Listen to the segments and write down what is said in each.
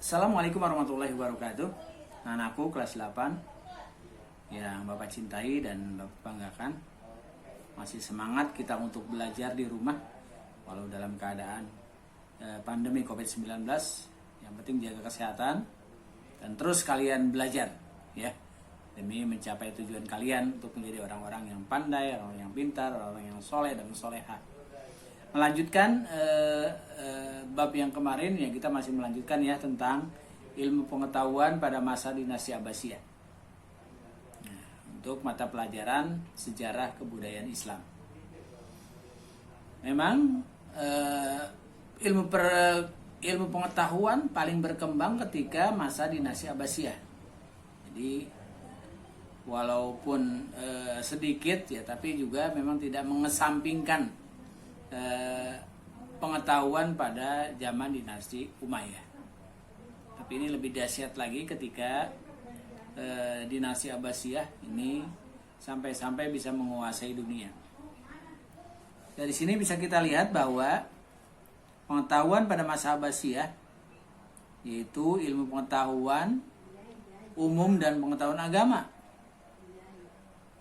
Assalamualaikum warahmatullahi wabarakatuh. Anakku kelas 8 yang Bapak cintai dan Bapak banggakan. Masih semangat kita untuk belajar di rumah walau dalam keadaan pandemi COVID-19. Yang penting jaga kesehatan dan terus kalian belajar ya, demi mencapai tujuan kalian untuk menjadi orang-orang yang pandai, orang yang pintar, orang yang soleh dan soleha. Melanjutkan bab yang kemarin ya, kita masih melanjutkan ya tentang ilmu pengetahuan pada masa dinasti Abbasiyah. Nah, untuk mata pelajaran sejarah kebudayaan Islam. Memang ilmu pengetahuan paling berkembang ketika masa dinasti Abbasiyah. Jadi walaupun sedikit ya, tapi juga memang tidak mengesampingkan pengetahuan pada zaman dinasti Umayyah. Tapi ini lebih dahsyat lagi ketika dinasti Abbasiyah ini sampai-sampai bisa menguasai dunia. Dari sini bisa kita lihat bahwa pengetahuan pada masa Abbasiyah, yaitu ilmu pengetahuan umum dan pengetahuan agama.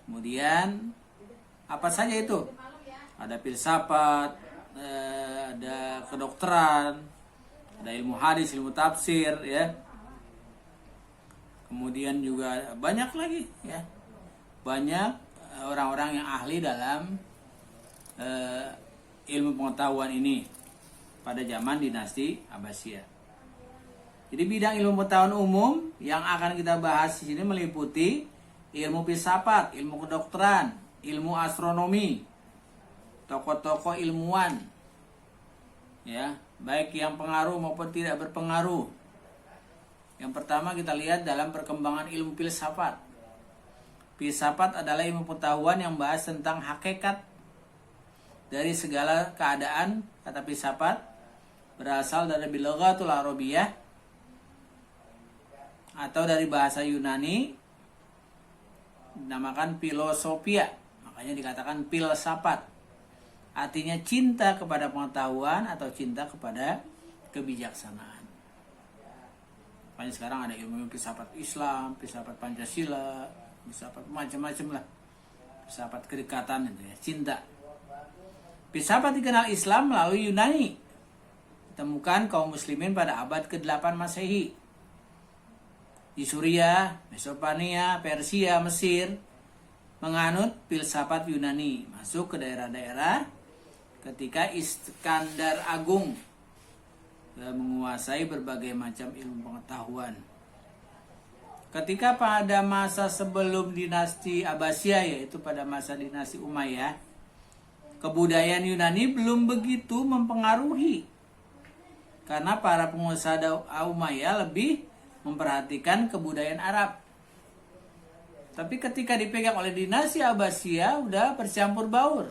Kemudian apa saja itu? Ada filsafat, ada kedokteran, ada ilmu hadis, ilmu tafsir ya. Kemudian juga banyak lagi ya. Banyak orang-orang yang ahli dalam ilmu pengetahuan ini pada zaman dinasti Abbasiyah. Jadi bidang ilmu pengetahuan umum yang akan kita bahas di sini meliputi ilmu filsafat, ilmu kedokteran, ilmu astronomi, tokoh-tokoh ilmuwan ya, baik yang pengaruh maupun tidak berpengaruh. Yang pertama kita lihat dalam perkembangan ilmu filsafat. Filsafat adalah ilmu pengetahuan yang bahas tentang hakikat dari segala keadaan. Kata filsafat berasal dari bilaghatul arabiyah atau dari bahasa Yunani dinamakan filosofia, makanya dikatakan filsafat. Artinya cinta kepada pengetahuan atau cinta kepada kebijaksanaan. Makanya sekarang ada ilmu filsafat Islam, filsafat Pancasila, filsafat macam-macam lah. Filsafat kedekatan itu ya, cinta. Filsafat dikenal Islam melalui Yunani. Ditemukan kaum muslimin pada abad ke-8 Masehi. Di Suriah, Mesopotamia, Persia, Mesir menganut filsafat Yunani, masuk ke daerah-daerah ketika Iskandar Agung menguasai berbagai macam ilmu pengetahuan. Ketika pada masa sebelum dinasti Abbasiyah, yaitu pada masa dinasti Umayyah, kebudayaan Yunani belum begitu mempengaruhi, karena para pengusaha Umayyah lebih memperhatikan kebudayaan Arab. Tapi ketika dipegang oleh dinasti Abbasiyah, udah bercampur baur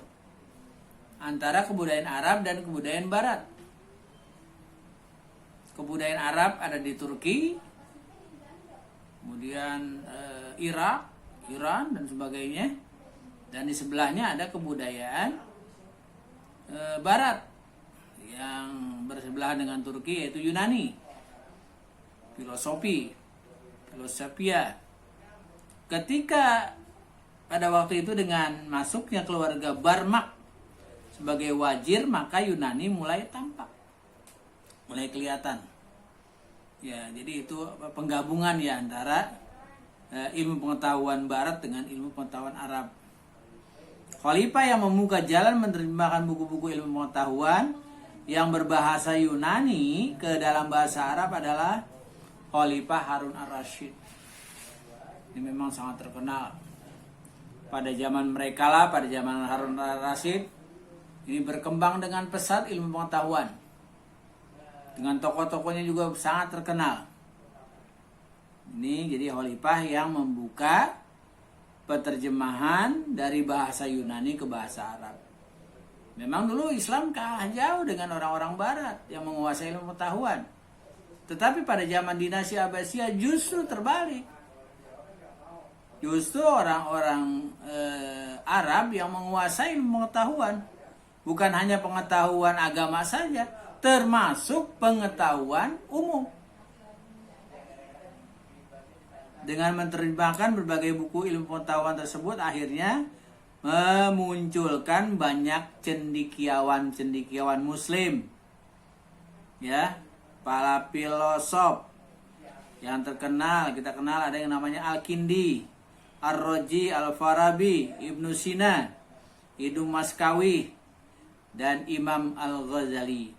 antara kebudayaan Arab dan kebudayaan Barat. Kebudayaan Arab ada di Turki, kemudian Irak, Iran dan sebagainya, dan di sebelahnya ada kebudayaan Barat yang bersebelahan dengan Turki, yaitu Yunani, filosofia. Ketika pada waktu itu dengan masuknya keluarga Barmak sebagai wazir, maka Yunani mulai tampak, mulai kelihatan. Ya, jadi itu penggabungan ya antara ilmu pengetahuan Barat dengan ilmu pengetahuan Arab. Khalifah yang membuka jalan menerjemahkan buku-buku ilmu pengetahuan yang berbahasa Yunani ke dalam bahasa Arab adalah Khalifah Harun ar-Rasyid. Ini memang sangat terkenal. Pada zaman mereka lah, pada zaman Harun ar-Rasyid, ini berkembang dengan pesat ilmu pengetahuan. Dengan tokoh-tokohnya juga sangat terkenal. Ini jadi khalifah yang membuka penerjemahan dari bahasa Yunani ke bahasa Arab. Memang dulu Islam kalah jauh dengan orang-orang Barat yang menguasai ilmu pengetahuan. Tetapi pada zaman dinasti Abbasiyah justru terbalik. Justru orang-orang Arab yang menguasai ilmu pengetahuan. Bukan hanya pengetahuan agama saja, termasuk pengetahuan umum. dengan menerjemahkan berbagai buku ilmu pengetahuan tersebut akhirnya memunculkan banyak cendekiawan muslim, ya, para filosof yang terkenal. Kita kenal ada yang namanya Al-Kindi, Ar-Razi, Al-Farabi, Ibnu Sina, Ibnu Maskawi, dan Imam Al-Ghazali.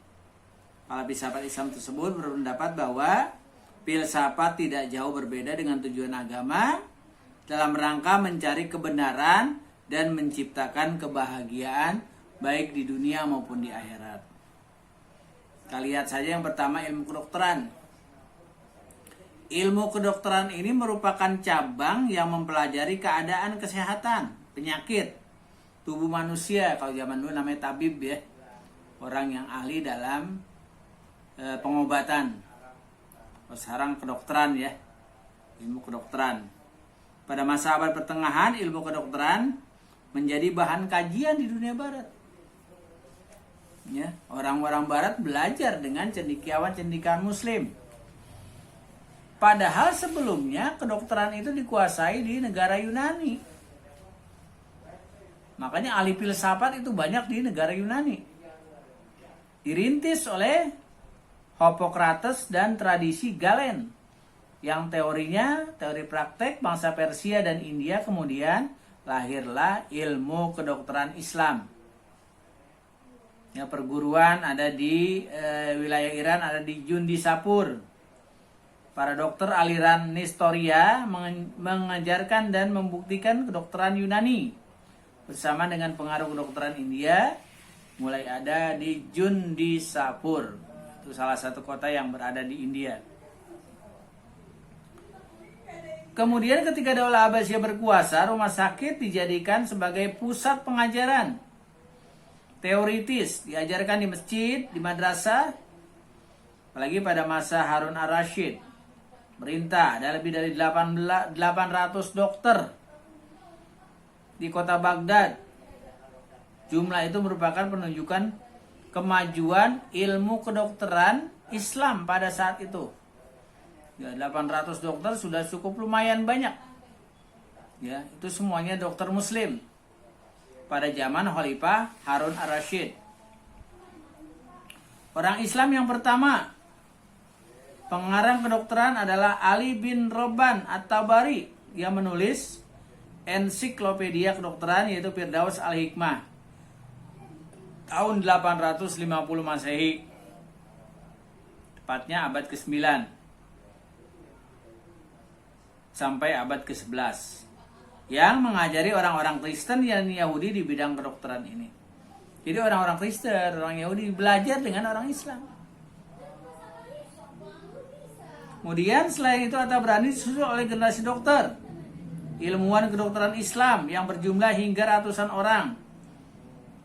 Para filsafat Islam tersebut berpendapat bahwa filsafat tidak jauh berbeda dengan tujuan agama dalam rangka mencari kebenaran dan menciptakan kebahagiaan baik di dunia maupun di akhirat. Kita lihat saja yang pertama, ilmu kedokteran. Ilmu kedokteran ini merupakan cabang yang mempelajari keadaan kesehatan, penyakit, tubuh manusia. Kalau zaman dulu namanya tabib, ya, orang yang ahli dalam pengobatan. Sekarang kedokteran, ya, ilmu kedokteran. Pada masa abad pertengahan, ilmu kedokteran menjadi bahan kajian di dunia barat. Ya, orang-orang barat belajar dengan cendekiawan-cendekiawan muslim. Padahal sebelumnya kedokteran itu dikuasai di negara Yunani. Makanya ahli filsafat itu banyak di negara Yunani. Dirintis oleh Hippokrates dan tradisi Galen, yang teorinya teori praktek bangsa Persia dan India. Kemudian lahirlah ilmu kedokteran Islam. Ya, perguruan ada di wilayah Iran, ada di Jundisapur. Para dokter aliran Nestoria mengajarkan dan membuktikan kedokteran Yunani bersama dengan pengaruh kedokteran India, mulai ada di Jundisapur. Itu salah satu kota yang berada di India. Kemudian ketika Daulah Abbasiyah berkuasa, rumah sakit dijadikan sebagai pusat pengajaran teoritis, diajarkan di masjid, di madrasah. Apalagi pada masa Harun ar-Rasyid merintah, ada lebih dari 800 dokter di kota Baghdad. Jumlah itu merupakan penunjukan kemajuan ilmu kedokteran Islam pada saat itu. Ya, 800 dokter sudah cukup lumayan banyak. Ya, itu semuanya dokter muslim pada zaman Khalifah Harun ar-Rasyid. Orang Islam yang pertama pengarang kedokteran adalah Ali bin Robban At-Tabari yang menulis ensiklopedia kedokteran, yaitu Firdaus Al-Hikmah tahun 850 Masehi, tepatnya abad ke-9 sampai abad ke-11, yang mengajari orang-orang Kristen dan Yahudi di bidang kedokteran ini. Jadi orang-orang Kristen, orang Yahudi belajar dengan orang Islam. Kemudian selain itu At-Tabrani disusul oleh generasi dokter, ilmuwan kedokteran Islam yang berjumlah hingga ratusan orang.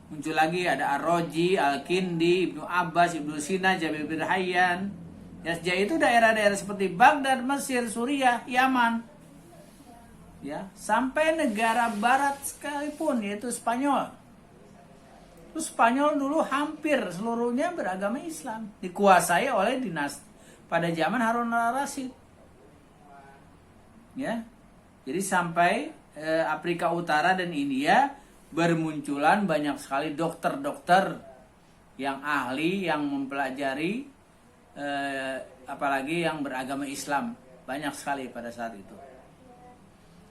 Muncul lagi ada Ar-Razi, Al-Kindi, Ibnu Abbas, Ibnu Sina, Jabir bin Hayyan. Ya, sejak itu daerah-daerah seperti Baghdad, Mesir, Suriah, Yaman, ya, sampai negara barat sekalipun, yaitu Spanyol. Terus Spanyol dulu hampir seluruhnya beragama Islam, dikuasai oleh dinasti pada zaman Harun al-Rasyid. Ya. Jadi sampai Afrika Utara dan India bermunculan banyak sekali dokter-dokter yang ahli, yang mempelajari apalagi yang beragama Islam, banyak sekali pada saat itu.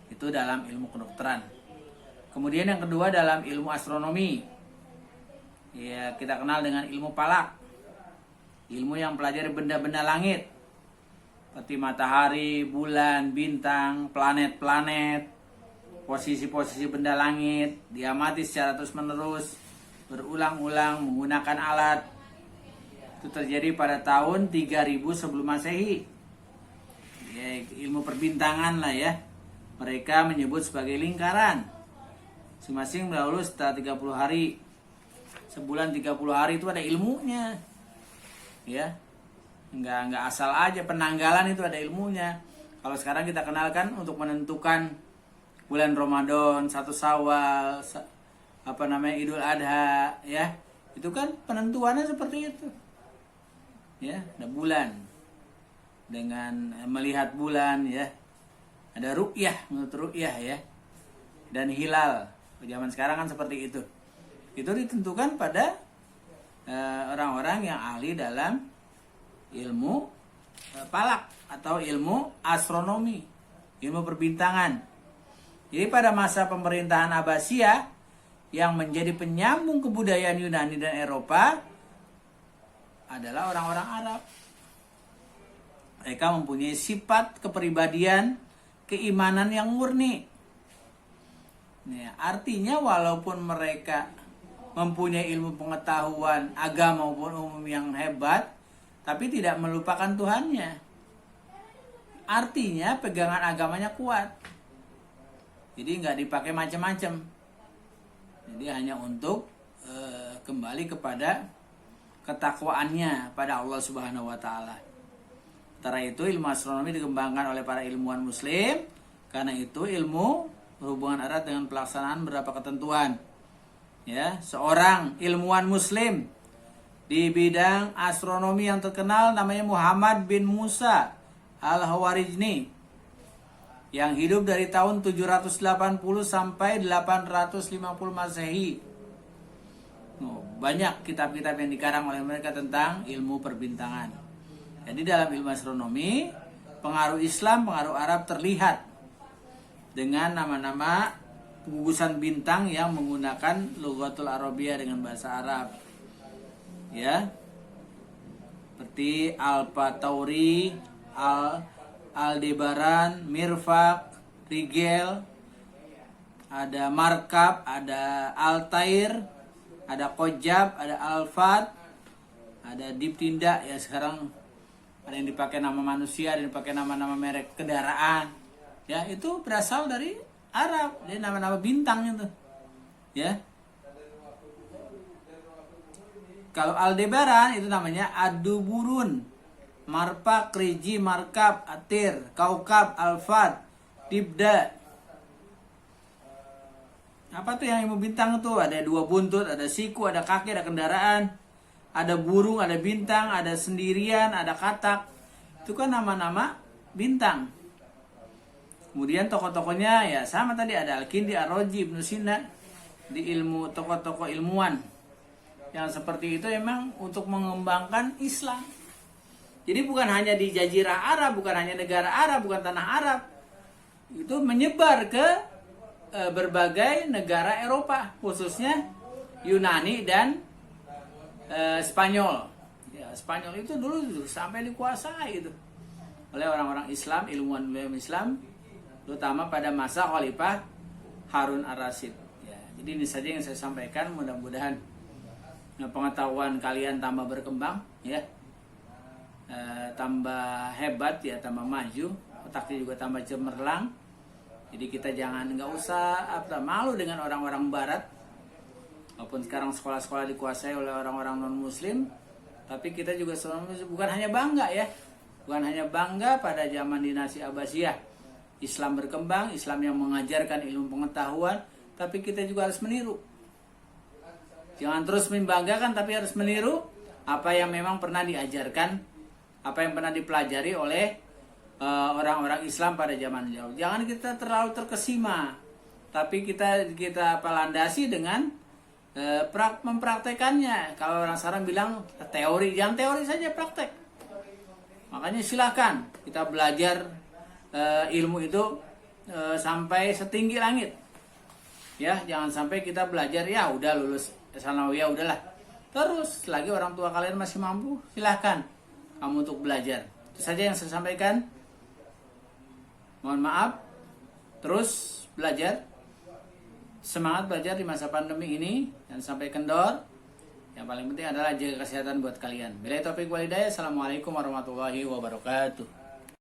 Itu dalam ilmu kedokteran. Kemudian yang kedua dalam ilmu astronomi. Ya, kita kenal dengan ilmu falak. Ilmu yang pelajari benda-benda langit seperti matahari, bulan, bintang, planet-planet. Posisi-posisi benda langit diamati secara terus-menerus, berulang-ulang menggunakan alat. Itu terjadi pada tahun 3000 sebelum Masehi. Ya, ilmu perbintangan lah, ya. Mereka menyebut sebagai lingkaran. Masing-masing berlalu setelah 30 hari. Sebulan 30 hari itu ada ilmunya. Ya. Enggak asal aja, penanggalan itu ada ilmunya. Kalau sekarang kita kenalkan untuk menentukan bulan Ramadan, 1 Syawal, Idul Adha, ya. Itu kan penentuannya seperti itu. Ya, ada bulan. Dengan melihat bulan, ya. Ada ru'yah, menurut ru'yah ya. Dan hilal. Zaman sekarang kan seperti itu. Itu ditentukan pada orang-orang yang ahli dalam ilmu falak atau ilmu astronomi, ilmu perbintangan. Jadi pada masa pemerintahan Abbasiyah yang menjadi penyambung kebudayaan Yunani dan Eropa adalah orang-orang Arab. Mereka mempunyai sifat kepribadian, keimanan yang murni. Nah, artinya walaupun mereka mempunyai ilmu pengetahuan agama maupun umum yang hebat, tapi tidak melupakan Tuhannya. Artinya pegangan agamanya kuat. Jadi nggak dipakai macam-macam. Jadi hanya untuk kembali kepada ketakwaannya pada Allah Subhanahu wa taala. Sementara itu ilmu astronomi dikembangkan oleh para ilmuwan muslim karena itu ilmu berhubungan erat dengan pelaksanaan beberapa ketentuan. Ya, seorang ilmuwan muslim di bidang astronomi yang terkenal namanya Muhammad bin Musa Al-Hawarizmi yang hidup dari tahun 780 sampai 850 Masehi. Banyak kitab-kitab yang dikarang oleh mereka tentang ilmu perbintangan. Jadi dalam ilmu astronomi, pengaruh Islam, pengaruh Arab terlihat dengan nama-nama gugusan bintang yang menggunakan Lughatul Arabiyah dengan bahasa Arab. Ya. Seperti Al-Patauri, Aldebaran, Mirfaq, Rigel, ada Markab, ada Altair, ada Qojab, ada Alfat, ada Diptinda ya sekarang ada yang dipakai nama manusia, ada yang dipakai nama-nama merek kendaraan. Ya, itu berasal dari Arab, jadi nama-nama bintang itu. Ya. Kalau Aldebaran itu namanya Aduburun, Marpak, Riji, Markab, Atir, Kaukab, Alfat, Dibda. Apa tuh yang ilmu bintang itu? Ada 2 buntut, ada siku, ada kaki, ada kendaraan, ada burung, ada bintang, ada sendirian, ada katak. Itu kan nama-nama bintang. Kemudian tokoh-tokohnya ya sama tadi, ada Al-Kindi, Ar-Razi, Ibnu Sina. Di ilmu tokoh-tokoh ilmuwan yang seperti itu memang untuk mengembangkan Islam. Jadi bukan hanya di Jazirah Arab, bukan hanya negara Arab, bukan tanah Arab. Itu menyebar ke berbagai negara Eropa, khususnya Yunani dan Spanyol. Ya, Spanyol itu dulu sampai dikuasai itu oleh orang-orang Islam, ilmuwan Islam, terutama pada masa Khalifah Harun ar-Rasyid. Ya, jadi ini saja yang saya sampaikan. Mudah-mudahan pengetahuan kalian tambah berkembang, ya, tambah hebat, ya, tambah maju, otaknya juga tambah cemerlang. Jadi kita jangan nggak usah malu dengan orang-orang Barat, walaupun sekarang sekolah-sekolah dikuasai oleh orang-orang non Muslim, tapi kita juga bukan hanya bangga ya, bukan hanya bangga pada zaman dinasti Abbasiyah. Islam berkembang, Islam yang mengajarkan ilmu pengetahuan, tapi kita juga harus meniru. Jangan terus membanggakan, tapi harus meniru apa yang memang pernah diajarkan, apa yang pernah dipelajari oleh orang-orang Islam pada zaman jauh. Jangan kita terlalu terkesima, tapi kita landasi dengan mempraktekannya. Kalau orang sekarang bilang teori, jangan teori saja, praktek. Makanya silakan kita belajar ilmu itu sampai setinggi langit. Ya, jangan sampai kita belajar ya udah lulus sanawiyah udahlah. Terus lagi orang tua kalian masih mampu, silahkan kamu untuk belajar. Itu saja yang saya sampaikan. Mohon maaf. Terus belajar. Semangat belajar di masa pandemi ini dan sampai kendor. Yang paling penting adalah jaga kesehatan buat kalian. Billahi taufiq wal hidayah. Assalamualaikum warahmatullahi wabarakatuh.